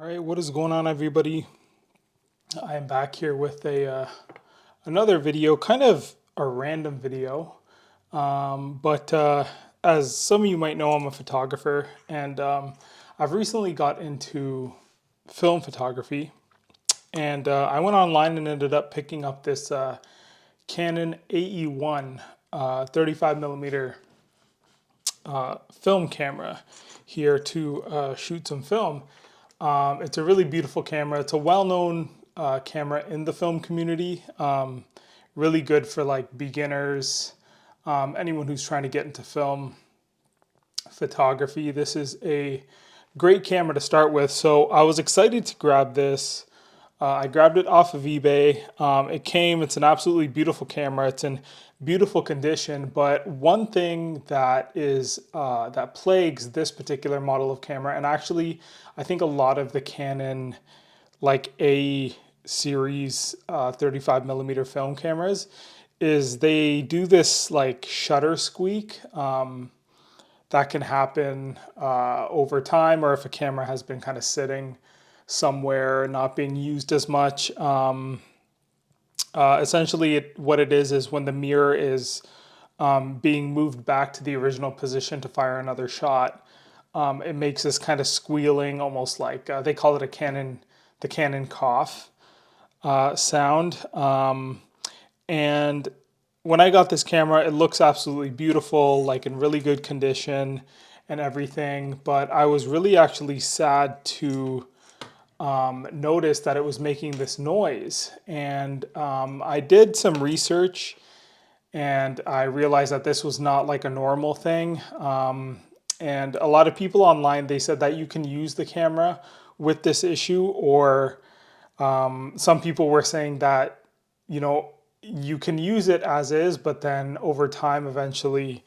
All right, what is going on, everybody? I am back here with another video, kind of a random video. But as some of you might know, I'm a photographer, and I've recently got into film photography. And I went online and ended up picking up this Canon AE1 35 millimeter film camera here to shoot some film. It's a really beautiful camera. It's a well-known camera in the film community. Really good for like beginners, anyone who's trying to get into film photography. This is a great camera to start with. So I was excited to grab this. I grabbed it off of eBay. It's an absolutely beautiful camera. It's in beautiful condition, but one thing that that plagues this particular model of camera, and actually I think a lot of the Canon like AE series 35 millimeter film cameras, is they do this like shutter squeak. That can happen over time, or if a camera has been kind of sitting somewhere not being used as much. Essentially, what it is when the mirror is being moved back to the original position to fire another shot, it makes this kind of squealing, almost like they call it the Canon cough sound. And when I got this camera, it looks absolutely beautiful, like in really good condition and everything. But I was really actually sad to noticed that it was making this noise. And I did some research and I realized that this was not like a normal thing. And a lot of people online, they said that you can use the camera with this issue, or some people were saying that, you can use it as is, but then over time, eventually,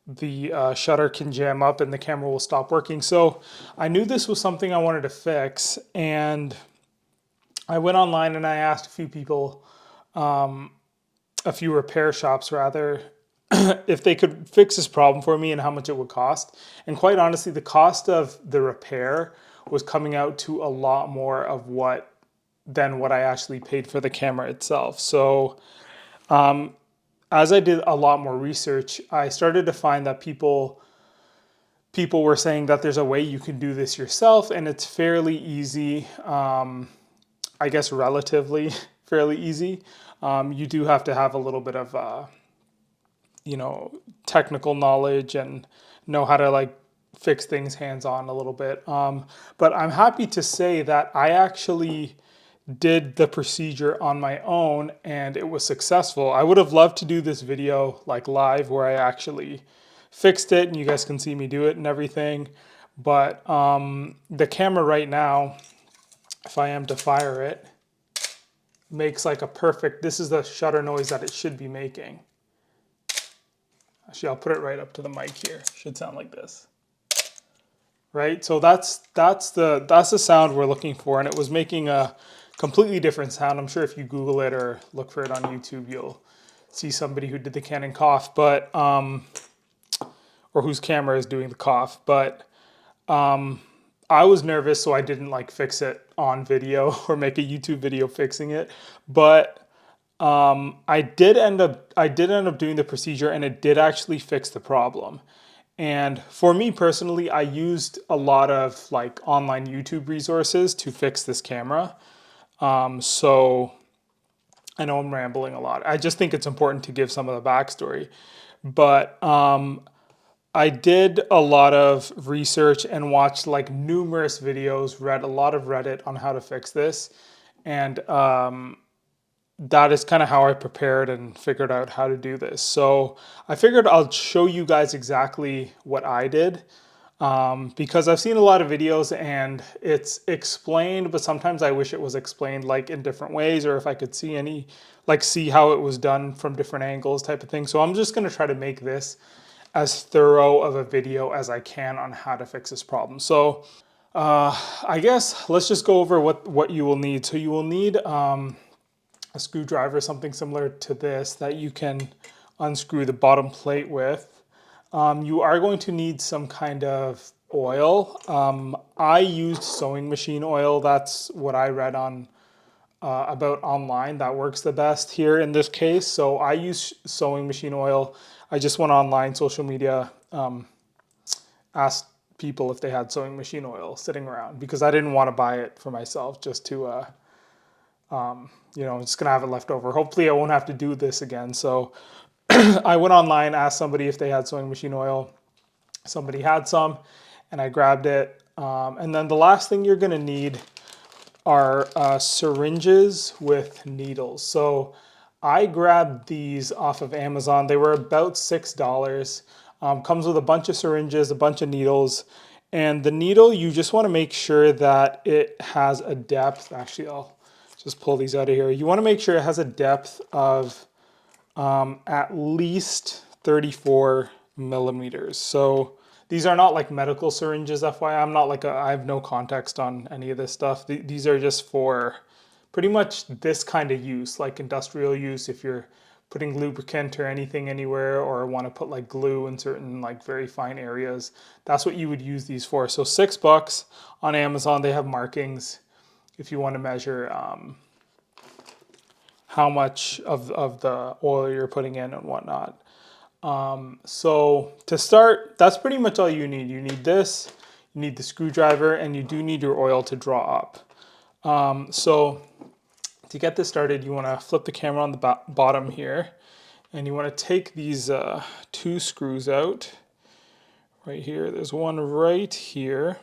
the shutter can jam up and the camera will stop working. So I knew this was something I wanted to fix, and I went online and I asked a few people, a few repair shops rather, if they could fix this problem for me and how much it would cost. And quite honestly, the cost of the repair was coming out to a lot more than what I actually paid for the camera itself. So as I did a lot more research, I started to find that people were saying that there's a way you can do this yourself, and it's fairly easy. I guess relatively fairly easy. You do have to have a little bit of technical knowledge and know how to like fix things hands-on a little bit. But I'm happy to say that I actually did the procedure on my own and it was successful. I would have loved to do this video like live where I actually fixed it and you guys can see me do it and everything. But the camera right now, if I am to fire it, makes like a perfect, this is the shutter noise that it should be making. Actually, I'll put it right up to the mic here. Should sound like this. Right? So that's the sound we're looking for, and it was making a completely different sound. I'm sure if you Google it or look for it on YouTube, you'll see somebody who did the Canon cough, but or whose camera is doing the cough. But I was nervous, so I didn't like fix it on video or make a YouTube video fixing it. But I did end up doing the procedure, and it did actually fix the problem. And for me personally, I used a lot of like online YouTube resources to fix this camera. So I know I'm rambling a lot. I just think it's important to give some of the backstory. But I did a lot of research and watched like numerous videos, read a lot of Reddit on how to fix this. And that is kind of how I prepared and figured out how to do this. So I figured I'll show you guys exactly what I did, because I've seen a lot of videos and it's explained, but sometimes I wish it was explained like in different ways, or if I could see how it was done from different angles type of thing. So I'm just going to try to make this as thorough of a video as I can on how to fix this problem. So I guess let's just go over what you will need. So you will need a screwdriver, something similar to this that you can unscrew the bottom plate with. You are going to need some kind of oil. I used sewing machine oil. That's what I read on about online. That works the best here in this case. So I use sewing machine oil. I just went online, social media, asked people if they had sewing machine oil sitting around because I didn't want to buy it for myself just to, you know, I'm just going to have it left over. Hopefully I won't have to do this again. So I went online, asked somebody if they had sewing machine oil. Somebody had some and I grabbed it. And then the last thing you're going to need are syringes with needles. So I grabbed these off of Amazon. They were about $6. Comes with a bunch of syringes, a bunch of needles. And the needle, you just want to make sure that it has a depth. Actually, I'll just pull these out of here. You want to make sure it has a depth of at least 34 millimeters. So these are not like medical syringes, FYI. I'm not like I have no context on any of this stuff. These are just for pretty much this kind of use, like industrial use. If you're putting lubricant or anything anywhere, or want to put like glue in certain like very fine areas, that's what you would use these for. So $6 on Amazon. They have markings if you want to measure how much of the oil you're putting in and whatnot. So to start, that's pretty much all you need. You need this, you need the screwdriver, and you do need your oil to draw up. So to get this started, you want to flip the camera on the bottom here, and you want to take these two screws out right here. There's one right here.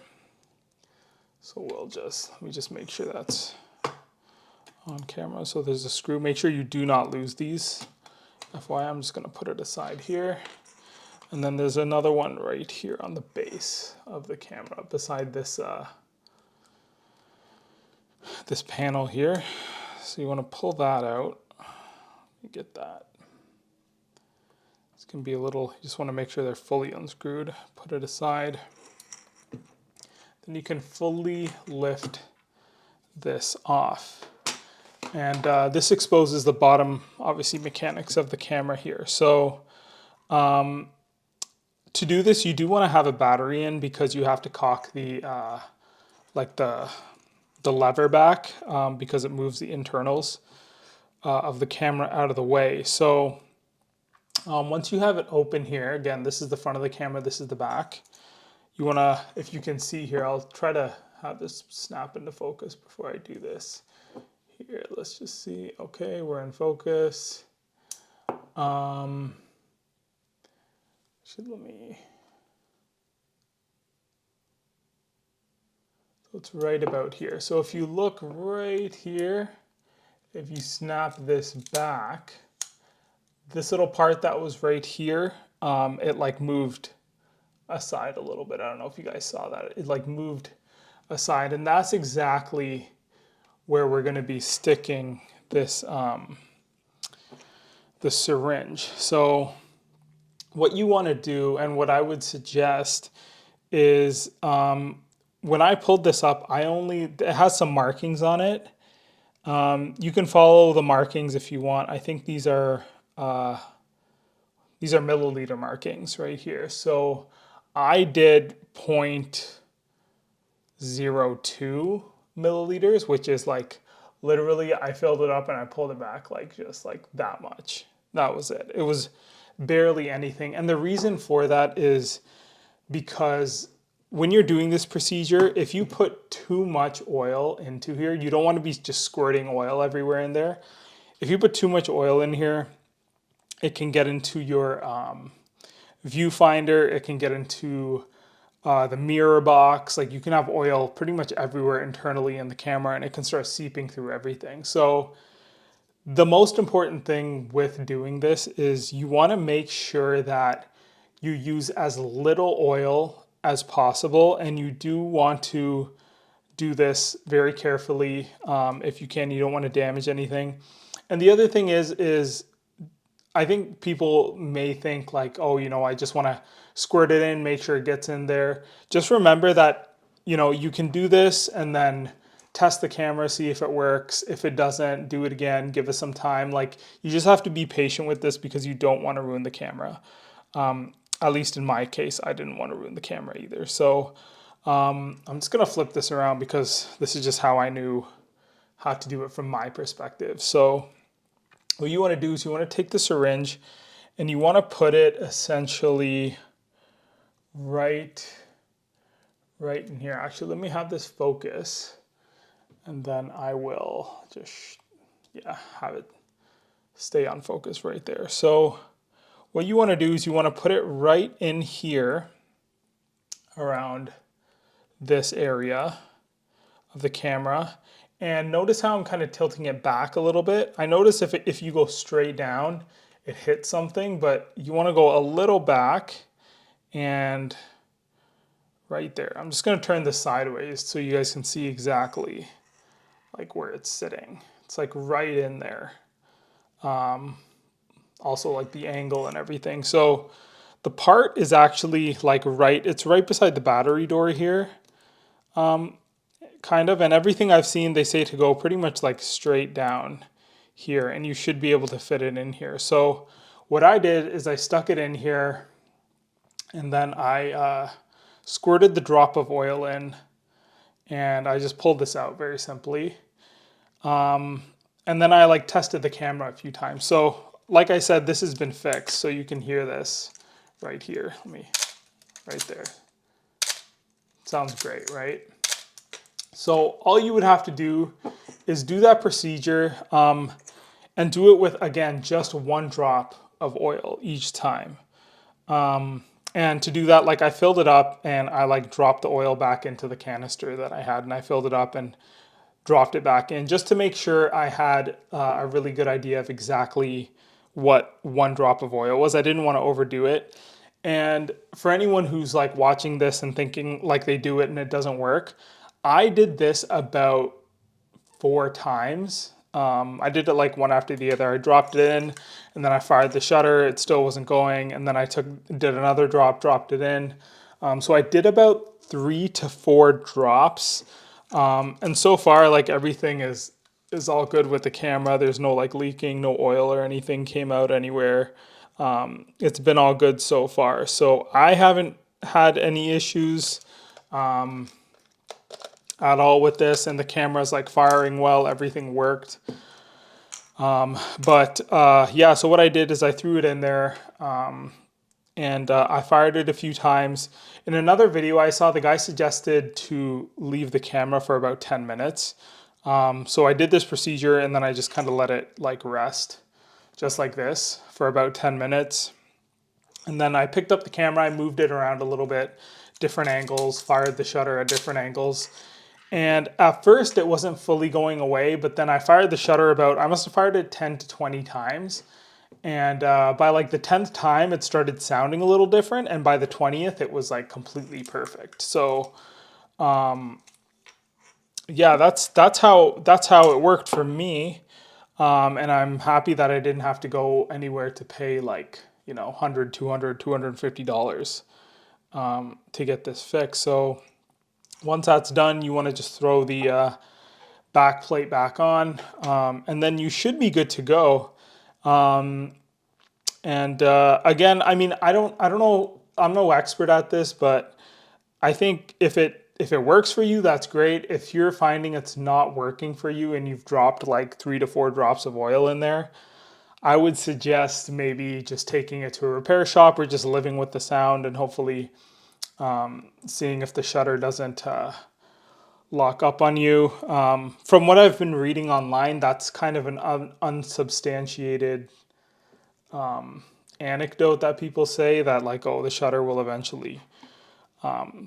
So let me just make sure that's on camera. So there's a screw. Make sure you do not lose these. FYI, I'm just going to put it aside here. And then there's another one right here on the base of the camera beside this this panel here. So you want to pull that out. You get that. It's going to be a little, you just want to make sure they're fully unscrewed. Put it aside. Then you can fully lift this off. And this exposes the bottom, obviously, mechanics of the camera here. So to do this, you do want to have a battery in because you have to cock the the lever back because it moves the internals of the camera out of the way. So once you have it open here, again, this is the front of the camera, this is the back. You want to, if you can see here, I'll try to have this snap into focus before I do this. Here, let's just see. Okay, we're in focus. So it's right about here. So if you look right here, if you snap this back, this little part that was right here, it like moved aside a little bit. I don't know if you guys saw that. It like moved aside, and that's exactly where we're going to be sticking this the syringe. So what you want to do, and what I would suggest, is when I pulled this up, it has some markings on it. You can follow the markings if you want. I think these are milliliter markings right here. So I did 0.02 milliliters, which is like literally I filled it up and I pulled it back like just like that much. That was it. It was barely anything. And the reason for that is because when you're doing this procedure, if you put too much oil into here, you don't want to be just squirting oil everywhere in there. If you put too much oil in here, it can get into your viewfinder. It can get into the mirror box. Like you can have oil pretty much everywhere internally in the camera, and it can start seeping through everything. So the most important thing with doing this is you want to make sure that you use as little oil as possible, and you do want to do this very carefully. If you can, you don't want to damage anything. And the other thing is I think people may think like, oh, you know, I just want to squirt it in, make sure it gets in there. Just remember that, you know, you can do this and then test the camera, see if it works. If it doesn't, do it again, give it some time. Like you just have to be patient with this because you don't want to ruin the camera. at least in my case, I didn't want to ruin the camera either. So I'm just going to flip this around because this is just how I knew how to do it from my perspective. So what you want to do is you want to take the syringe and you want to put it essentially right in here. Actually, let me have this focus and then I will just, have it stay on focus right there. So what you want to do is you want to put it right in here around this area of the camera. And notice how I'm kind of tilting it back a little bit. I notice if you go straight down, it hits something, but you want to go a little back and right there. I'm just going to turn this sideways so you guys can see exactly like where it's sitting. It's like right in there. Also like the angle and everything. So the part is actually like it's right beside the battery door here. Kind of, and everything I've seen, they say to go pretty much like straight down here, and you should be able to fit it in here. So what I did is I stuck it in here, and then I squirted the drop of oil in, and I just pulled this out very simply. And then I like tested the camera a few times. So like I said, this has been fixed, so you can hear this right here. Right there. Sounds great, right? So all you would have to do is do that procedure and do it with, again, just one drop of oil each time. And to do that, like I filled it up and I like dropped the oil back into the canister that I had, and I filled it up and dropped it back in just to make sure I had a really good idea of exactly what one drop of oil was. I didn't want to overdo it. And for anyone who's like watching this and thinking like they do it and it doesn't work, I did this about 4 times. I did it like one after the other. I dropped it in and then I fired the shutter. It still wasn't going. And then I did another drop, dropped it in. So I did about 3 to 4 drops. And so far, like everything is all good with the camera. There's no like leaking, no oil or anything came out anywhere. It's been all good so far. So I haven't had any issues at all with this, and the camera's like firing well, everything worked. Yeah, so what I did is I threw it in there and I fired it a few times. In another video I saw, the guy suggested to leave the camera for about 10 minutes. So I did this procedure and then I just kind of let it like rest, just like this, for about 10 minutes. And then I picked up the camera, I moved it around a little bit, different angles, fired the shutter at different angles. And at first it wasn't fully going away, but then I fired the shutter I must have fired it 10 to 20 times. And by like the 10th time, it started sounding a little different. And by the 20th, it was like completely perfect. So yeah, that's how it worked for me. And I'm happy that I didn't have to go anywhere to pay like, $100, $200, $250 to get this fixed. So once that's done, you want to just throw the back plate back on, and then you should be good to go. Again, I mean, I don't know, I'm no expert at this, but I think if it works for you, that's great. If you're finding it's not working for you and you've dropped like 3 to 4 drops of oil in there, I would suggest maybe just taking it to a repair shop or just living with the sound and hopefully seeing if the shutter doesn't lock up on you. From what I've been reading online, that's kind of an unsubstantiated anecdote that people say, that like, oh, the shutter will eventually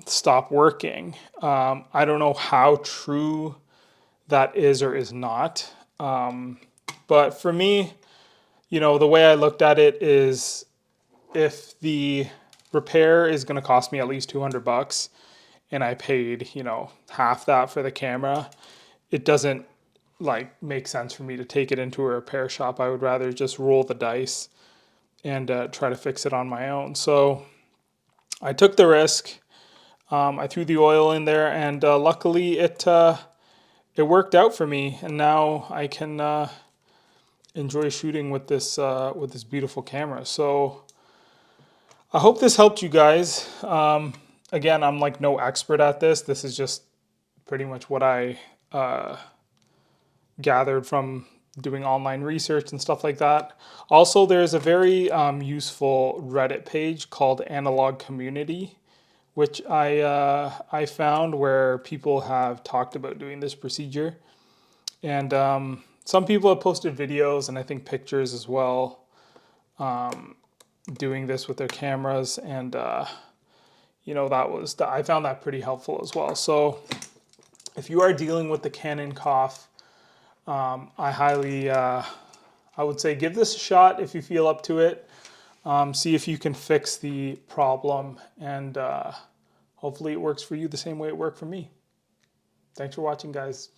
stop working. I don't know how true that is or is not. But for me, the way I looked at it is, if the repair is going to cost me at least $200 and I paid, half that for the camera, it doesn't like make sense for me to take it into a repair shop. I would rather just roll the dice and try to fix it on my own. So I took the risk. I threw the oil in there, and luckily it worked out for me. And now I can enjoy shooting with this beautiful camera. So I hope this helped you guys. Again, I'm like no expert at this. This is just pretty much what I gathered from doing online research and stuff like that. Also, there's a very useful Reddit page called Analog Community, which I found where people have talked about doing this procedure. And some people have posted videos and I think pictures as well, doing this with their cameras. And, you know, I found that pretty helpful as well. So if you are dealing with the Canon cough, I would say give this a shot if you feel up to it. See if you can fix the problem, and hopefully it works for you the same way it worked for me. Thanks for watching, guys.